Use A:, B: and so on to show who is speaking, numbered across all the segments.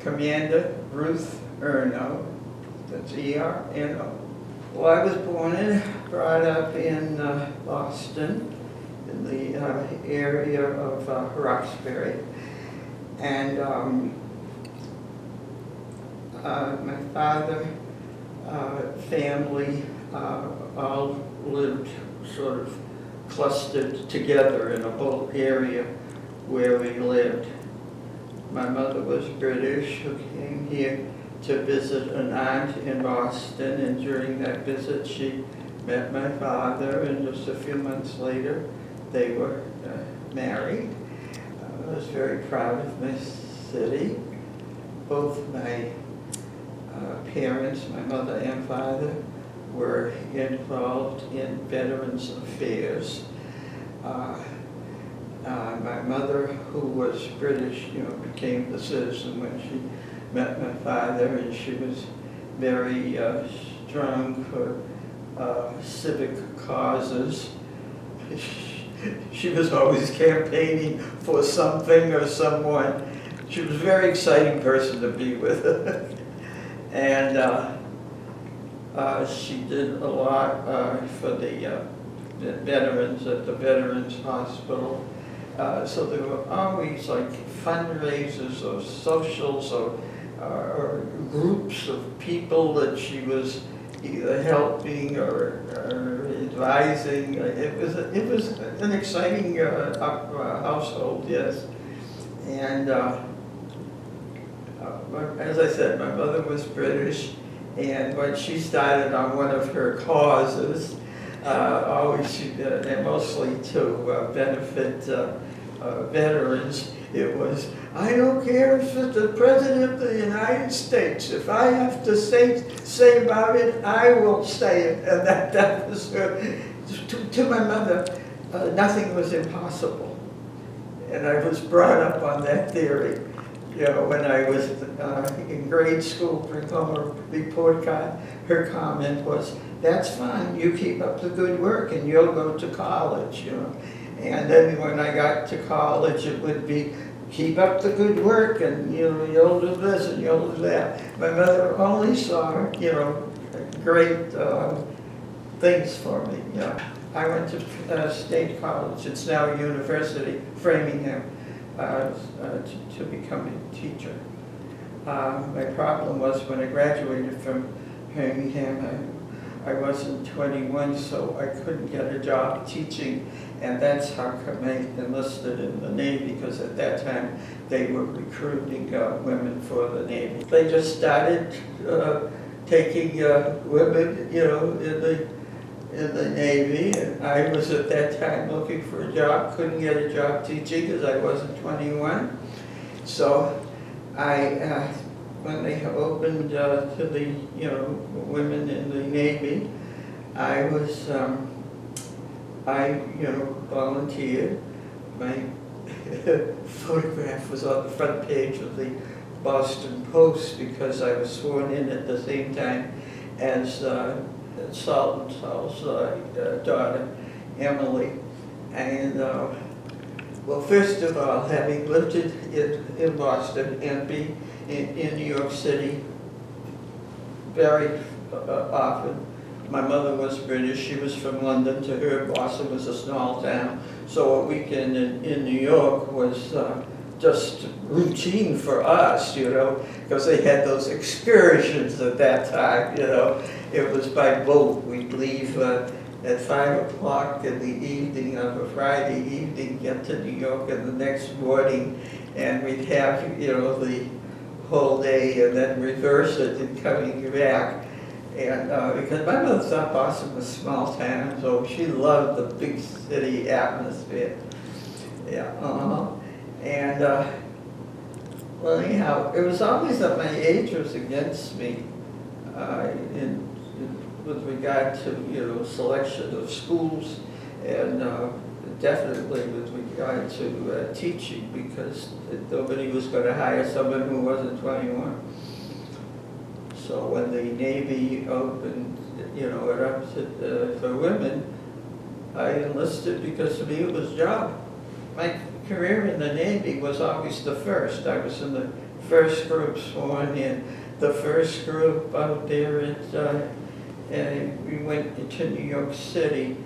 A: Commander Ruth Erno, that's E-R-N-O. Well, I was born and brought up in Boston, in the area of Roxbury. And my father, family, all lived sort of clustered together in a whole area where we lived. My mother was British, who came here to visit an aunt in Boston, and during that visit she met my father, and just a few months later they were married. I was very proud of my city. Both my parents, my mother and father, were involved in Veterans Affairs. My mother, who was British, became a citizen when she met my father, and she was very strong for civic causes. She was always campaigning for something or someone. She was a very exciting person to be with. And she did a lot for the veterans at the Veterans Hospital. So there were always like fundraisers or socials or groups of people that she was either helping or advising. It was an exciting household, yes. And as I said, my mother was British, and when she started on one of her causes, and mostly to benefit veterans, it was, I don't care if it's the President of the United States, if I have to say about it, I will say it. And that was her. To my mother, nothing was impossible. And I was brought up on that theory. When I was in grade school, bring home a report card, her comment was, that's fine, you keep up the good work and you'll go to college, And then when I got to college, it would be, keep up the good work and, you'll do this and you'll do that. My mother only saw, great things for me, I went to State College, it's now a university, Framingham, to become a teacher. My problem was when I graduated from Framingham, I wasn't 21, so I couldn't get a job teaching, and that's how come I enlisted in the Navy, because at that time they were recruiting women for the Navy. They just started taking women, in the Navy, and I was at that time looking for a job, couldn't get a job teaching because I wasn't 21. So when they opened to the women in the Navy, I was volunteered. My photograph was on the front page of the Boston Post because I was sworn in at the same time as Saul's daughter, Emily. And well, first of all, having lived in Boston and being in New York City very often, my mother was British, she was from London. To her, Boston was a small town, so a weekend in New York was just routine for us, because they had those excursions at that time, It was by boat. We'd leave at 5 o'clock in the evening of a Friday evening, get to New York in the next morning, and we'd have, the whole day and then reverse it in coming back. And because my mother thought Boston was a small town, so she loved the big city atmosphere. Yeah, And well, anyhow, it was always that my age was against me with regard to selection of schools, and definitely with regard to teaching, because nobody was going to hire someone who wasn't 21. So when the Navy opened, it up to for women, I enlisted because to me it was a job. My career in the Navy was always the first. I was in the first group sworn in. The first group out there we went to New York City.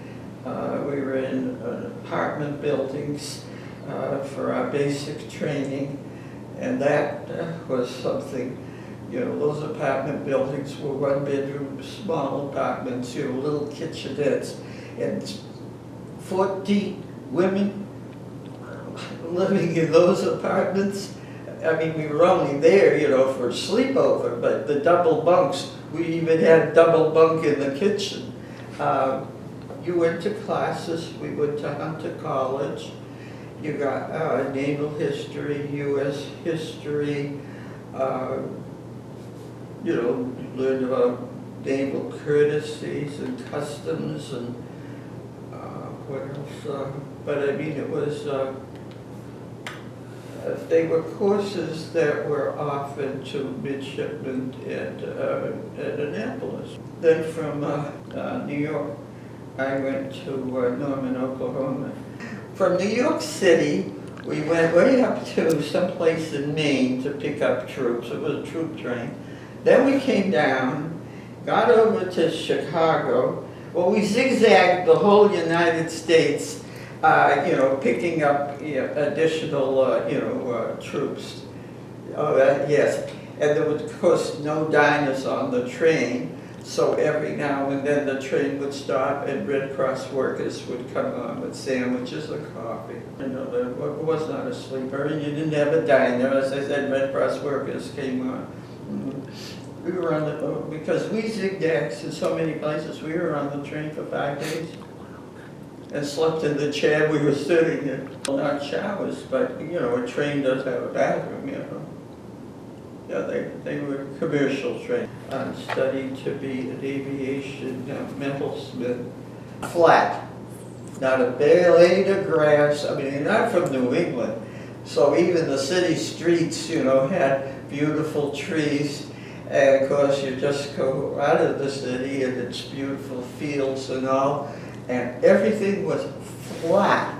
A: We were in apartment buildings for our basic training, and that was something. You know, those apartment buildings were one-bedroom, small apartments, you know, little kitchenettes, and 40 women living in those apartments. I mean, we were only there, you know, for a sleepover, but the double bunks, we even had a double bunk in the kitchen. You went to classes, we went to Hunter College. You got naval history, U.S. history, you know, you learned about naval courtesies and customs and what else? But I mean, it was, they were courses that were offered to midshipmen at Annapolis. Then from New York, I went to Norman, Oklahoma. From New York City, we went way up to someplace in Maine to pick up troops. It was a troop train. Then we came down, got over to Chicago. Well, we zigzagged the whole United States, you know, picking up additional, you know, troops. Oh, yes. And there was, of course, no diners on the train. So every now and then the train would stop and Red Cross workers would come on with sandwiches or coffee. You know, it was not a sleeper, and you didn't have a diner. As I said, Red Cross workers came on. We were on the, because we zigzagged in so many places, we were on the train for 5 days and slept in the chair we were sitting in. Well, not showers, but, you know, a train does have a bathroom, you know. Yeah, they were commercial trained. I studied to be an aviation metalsmith. Flat, not a blade of grass. I mean, you're not from New England, so even the city streets, you know, had beautiful trees. And of course, you just go out of the city and it's beautiful fields and all, and everything was flat.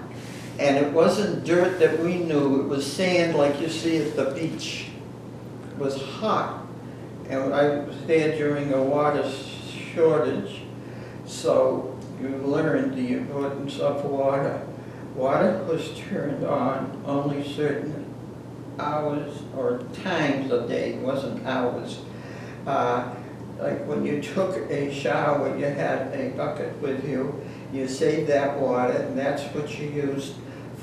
A: And it wasn't dirt that we knew, it was sand like you see at the beach. It was hot, and I was there during a water shortage, so you learned the importance of water. Water was turned on only certain hours or times a day, it wasn't hours. Like when you took a shower, you had a bucket with you, you saved that water, and that's what you used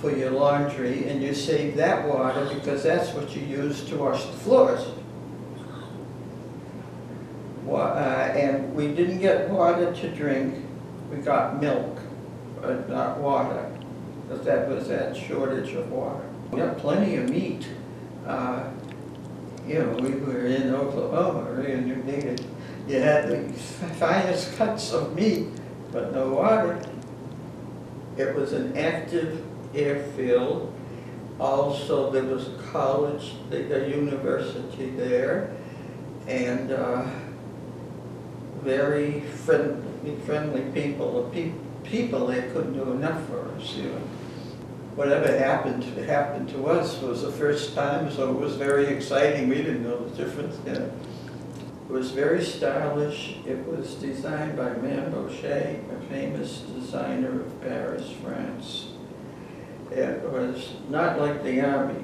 A: for your laundry, and you save that water because that's what you use to wash the floors. And we didn't get water to drink, we got milk, but not water, because that was that shortage of water. We got plenty of meat. You know, we were in Oklahoma, and you had the finest cuts of meat, but no water. It was an active airfield. Also, there was a college, a university there, and very friendly people. People that couldn't do enough for us, you know. Whatever happened to us was the first time, so it was very exciting. We didn't know the difference. You know. It was very stylish. It was designed by Boucher, a famous designer of Paris, France. It was not like the Army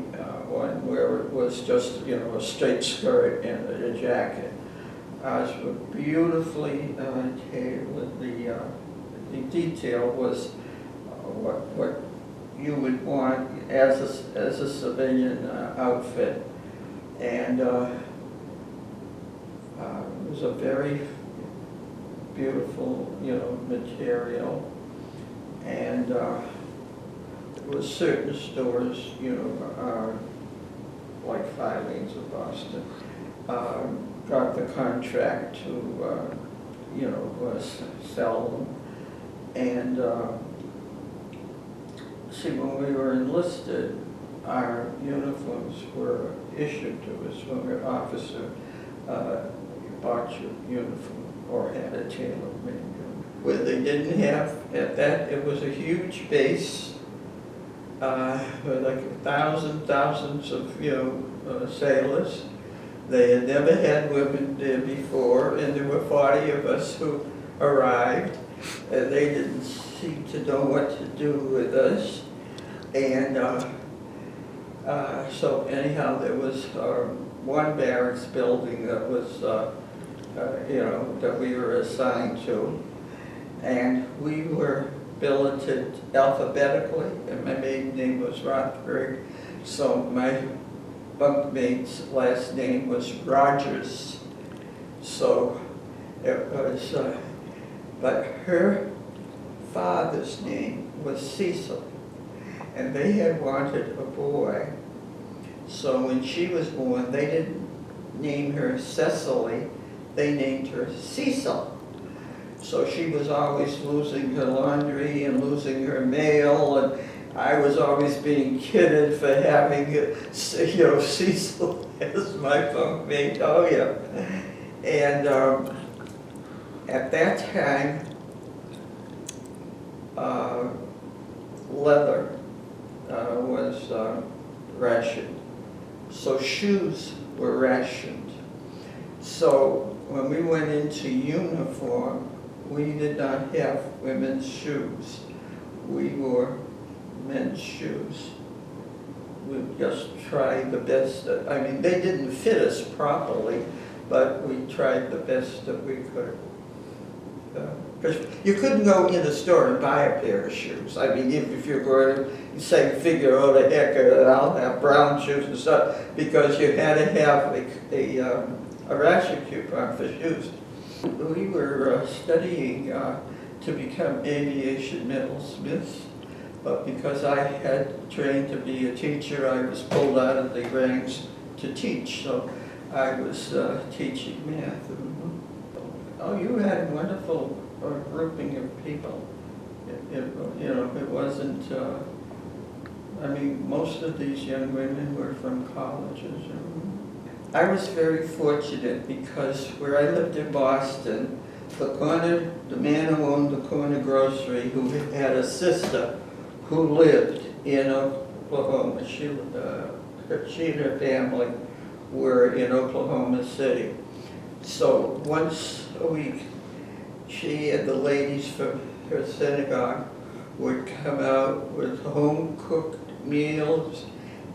A: one, where it was just, you know, a straight skirt and a jacket. Ours were beautifully tailored. The detail was what you would want as a civilian outfit, and it was a very beautiful, you know, material, and there was certain stores, you know, like Filings of Boston, got the contract to, you know, sell them, and see, when we were enlisted, our uniforms were issued to us when we were officer. You bought your uniform or had a tailor-made uniform. Where they didn't have, at that, it was a huge base, like thousands of, sailors. They had never had women there before, and there were 40 of us who arrived. They didn't seem to know what to do with us. And so anyhow, there was one barracks building that was, that we were assigned to. And we were billeted alphabetically, and my maiden name was Rothberg. So my bunkmate's last name was Rogers. So it was, but her father's name was Cecil, and they had wanted a boy. So when she was born, they didn't name her Cecily, they named her Cecil. So she was always losing her laundry and losing her mail, and I was always being kidded for having, Cecil as my bunkmate. Oh yeah. And at that time, leather was rationed. So shoes were rationed. So when we went into uniform, we did not have women's shoes. We wore men's shoes. We just tried the best. They didn't fit us properly, but we tried the best that we could. Because you couldn't go in the store and buy a pair of shoes. If you're going to say, figure, oh, the heck, I'll have brown shoes and stuff, because you had to have a ration coupon for shoes. We were studying to become aviation metalsmiths, but because I had trained to be a teacher, I was pulled out of the ranks to teach. So I was teaching math. Oh, you had a wonderful grouping of people. It wasn't, most of these young women were from colleges. I was very fortunate because where I lived in Boston, the man who owned the corner grocery, who had a sister who lived in Oklahoma, she and her family were in Oklahoma City. So once a week, she and the ladies from her synagogue would come out with home-cooked meals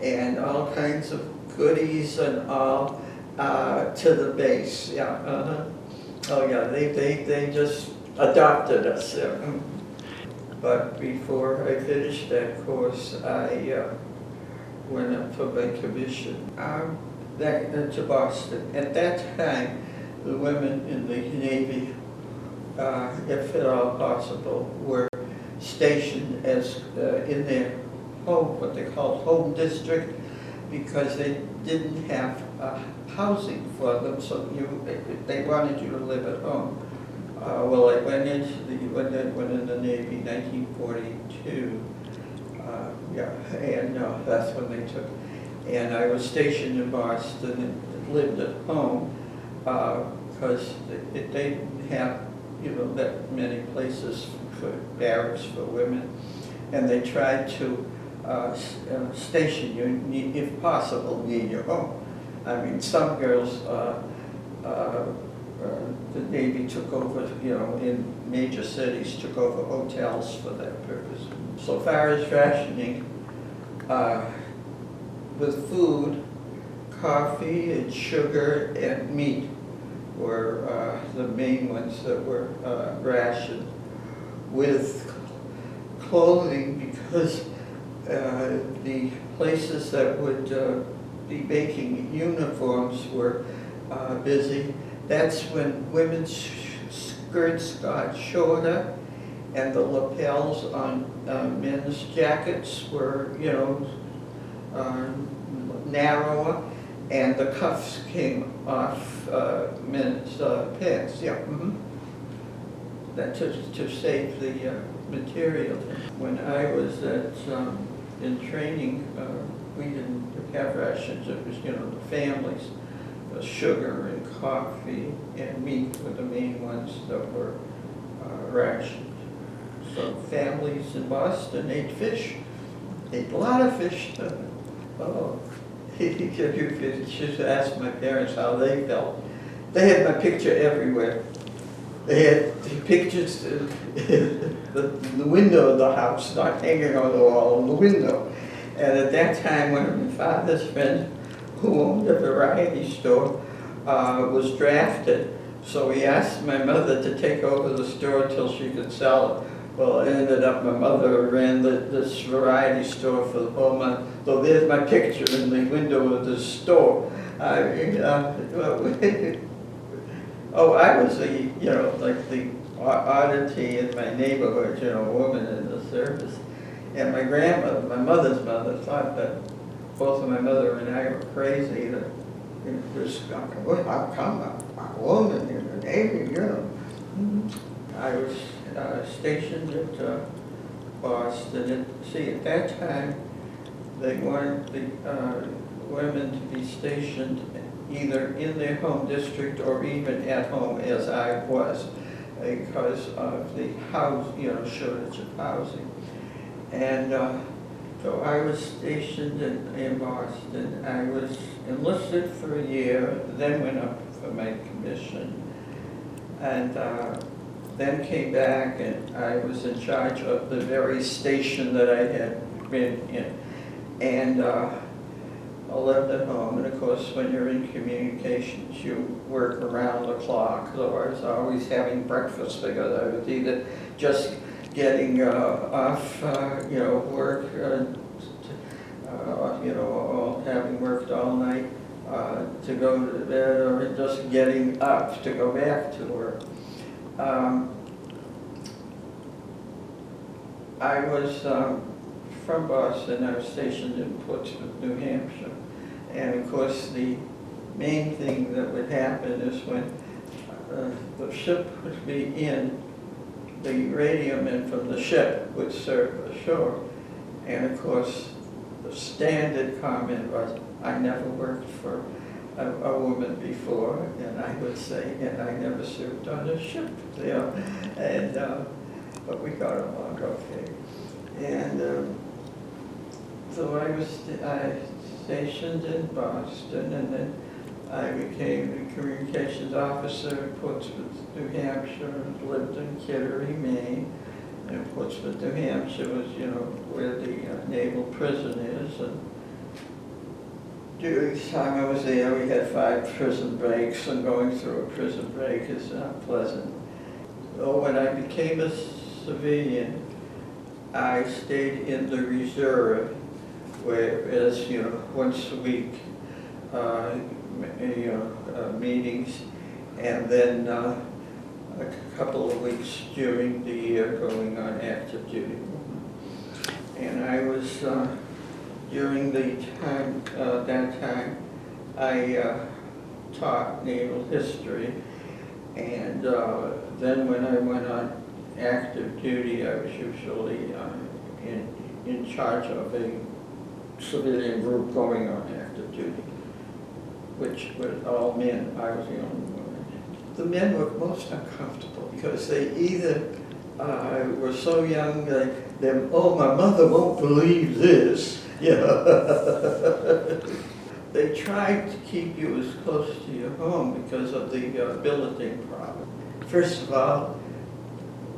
A: and all kinds of goodies and all to the base. Yeah. Oh yeah, they just adopted us. Yeah. But before I finished that course, I went up for my commission back to Boston. At that time, the women in the Navy, if at all possible, were stationed as in their home, what they called home district, because they didn't have housing for them, so they wanted you to live at home. Well, I went in the Navy in 1942, and that's when they took. And I was stationed in Boston and lived at home because they didn't have, that many places for barracks for women, and they tried to station you, if possible, near your home. Some girls, the Navy took over, in major cities, took over hotels for that purpose. So far as rationing, with food, coffee and sugar and meat were the main ones that were rationed. With clothing, because the places that would be making uniforms were busy, that's when women's skirts got shorter and the lapels on men's jackets were, narrower, and the cuffs came off men's pants. Yeah. That to save the material. When I was in training, we didn't have rations. It was, the families. Sugar and coffee and meat were the main ones that were rationed. So families in Boston ate fish. ate a lot of fish. Oh, you should ask my parents how they felt. They had my picture everywhere. They had the pictures in the window of the house, not hanging on the wall, in the window. And at that time, one of my father's friends, who owned a variety store, was drafted. So he asked my mother to take over the store till she could sell it. Well, it ended up my mother ran this variety store for the whole month. So there's my picture in the window of the store. I mean, oh, I was like the oddity in my neighborhood, woman in the service. And my grandmother, my mother's mother, thought that both of my mother and I were crazy. That how come a woman in the Navy, I was stationed at Boston. And see, at that time, they wanted the women to be stationed either in their home district or even at home, as I was, because of the shortage of housing. And so I was stationed in Boston. I was enlisted for a year, then went up for my commission, and then came back, and I was in charge of the very station that I had been in. And I lived at home, and of course when you're in communications you work around the clock. So I was always having breakfast because I was either just getting off work, having worked all night to go to bed, or just getting up to go back to work. I was from Boston. I was stationed in Portsmouth, New Hampshire. And of course the main thing that would happen is when the ship would be in, the radio man from the ship would serve the shore. And of course the standard comment was, I never worked for a woman before, and I would say, and I never served on a ship, and but we got along okay. And so I was stationed in Boston, and then I became the communications officer in Portsmouth, New Hampshire, and lived in Kittery, Maine. And Portsmouth, New Hampshire was, where the naval prison is. And during the time I was there, we had 5 prison breaks, and going through a prison break is not pleasant. So when I became a civilian, I stayed in the reserve, whereas, once a week, meetings, and then a couple of weeks during the year going on active duty. And I was, during the time, that time, I taught naval history, and then when I went on active duty, I was usually in charge of a civilian group going on active duty, which was all men. I was the only woman. The men were most uncomfortable because they either were so young that oh, my mother won't believe this. They tried to keep you as close to your home because of the billeting problem. First of all,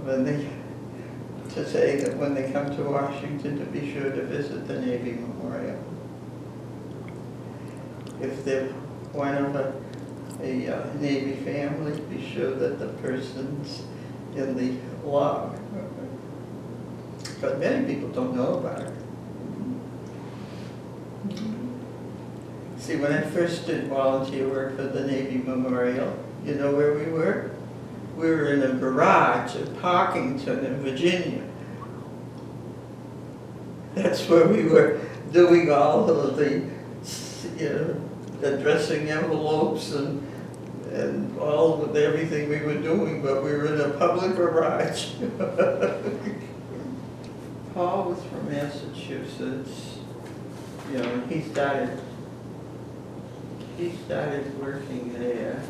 A: to say that when they come to Washington, to be sure to visit the Navy Memorial. If they're one of a Navy family, be sure that the person's in the log. But many people don't know about it. See, when I first did volunteer work for the Navy Memorial, you know where we were? We were in a garage at Parkington in Virginia. That's where we were doing all of the, addressing envelopes and all of everything we were doing, but we were in a public garage. Paul was from Massachusetts. He started working there.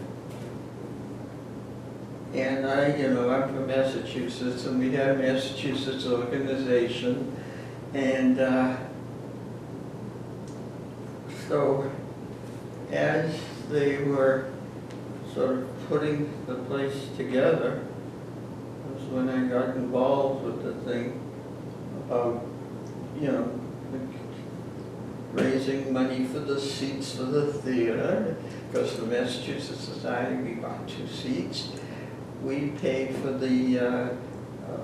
A: And I'm from Massachusetts, and we had a Massachusetts organization, and So as they were sort of putting the place together, was when I got involved with the thing about, you know, raising money for the seats for the theater. Because the Massachusetts Society, we bought 2 seats. We paid for the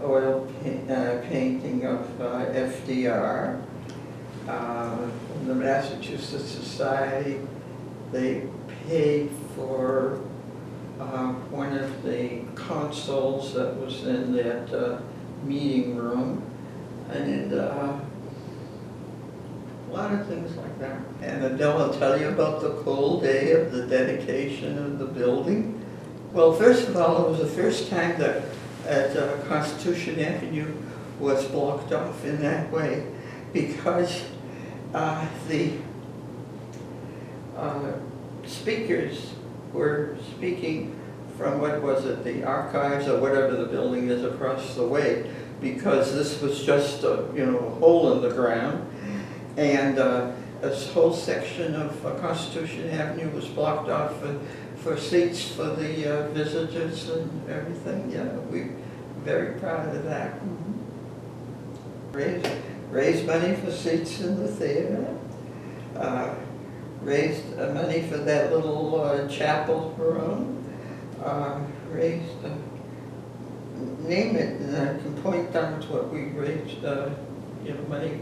A: oil painting of FDR. The Massachusetts Society, they paid for one of the consoles that was in that meeting room, and a lot of things like that. And Adele will tell you about the cold day of the dedication of the building. Well, first of all, it was the first time that Constitution Avenue was blocked off in that way, because the speakers were speaking from, what was it, the archives or whatever the building is across the way, because this was just a, you know, a hole in the ground, and this whole section of Constitution Avenue was blocked off for seats for the visitors and everything. Yeah, we're very proud of that. Raised money for seats in the theater. Raised money for that little chapel room. Raised, name it, and I can point down to what we raised, you know, money